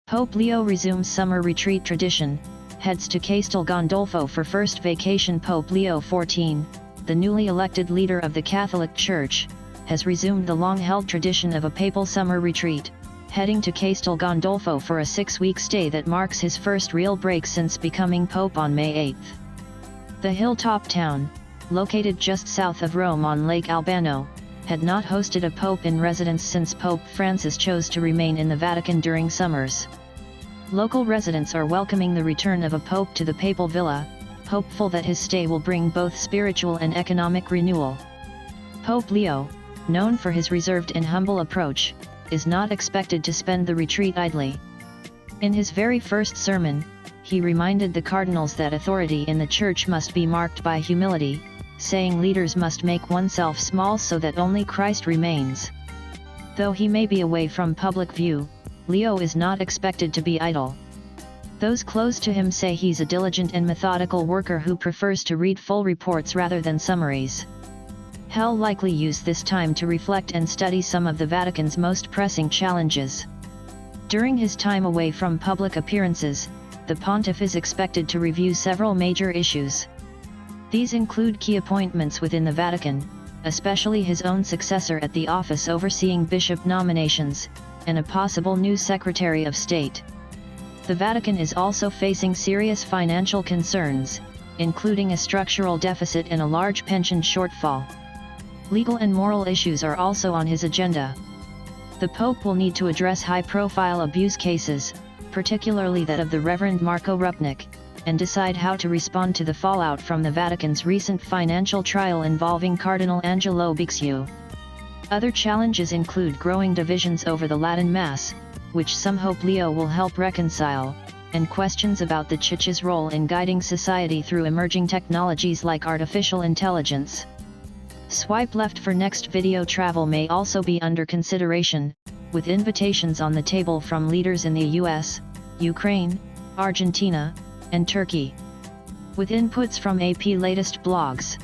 Pope Leo resumes summer retreat tradition, heads to Castel Gandolfo for first vacation. Pope Leo XIV, the newly elected leader of the Catholic Church, has resumed the long-held tradition of a papal summer retreat, heading to Castel Gandolfo for a 6-week stay that marks his first real break since becoming pope on May 8. The hilltop town, located just south of Rome on Lake Albano, had not hosted a pope in residence since Pope Francis chose to remain in the Vatican during summers. Local residents are welcoming the return of a pope to the papal villa, hopeful that his stay will bring both spiritual and economic renewal. Pope Leo, known for his reserved and humble approach, is not expected to spend the retreat idly. In his very first sermon, he reminded the cardinals that authority in the Church must be marked by humility, saying leaders must make oneself small so that only Christ remains. Though he may be away from public view, Leo is not expected to be idle. Those close to him say he's a diligent and methodical worker who prefers to read full reports rather than summaries. He'll likely use this time to reflect and study some of the Vatican's most pressing challenges. During his time away from public appearances, the pontiff is expected to review several major issues. These include key appointments within the Vatican, especially his own successor at the office overseeing bishop nominations, and a possible new Secretary of State. The Vatican is also facing serious financial concerns, including a structural deficit and a large pension shortfall. Legal and moral issues are also on his agenda. The Pope will need to address high-profile abuse cases, particularly that of the Reverend Marco Rupnik, and decide how to respond to the fallout from the Vatican's recent financial trial involving Cardinal Angelo Bixio. Other challenges include growing divisions over the Latin Mass, which some hope Leo will help reconcile, and questions about the Church's role in guiding society through emerging technologies like artificial intelligence. Swipe left for next video. Travel may also be under consideration, with invitations on the table from leaders in the US, Ukraine, Argentina, and Turkey. With inputs from AP latest blogs.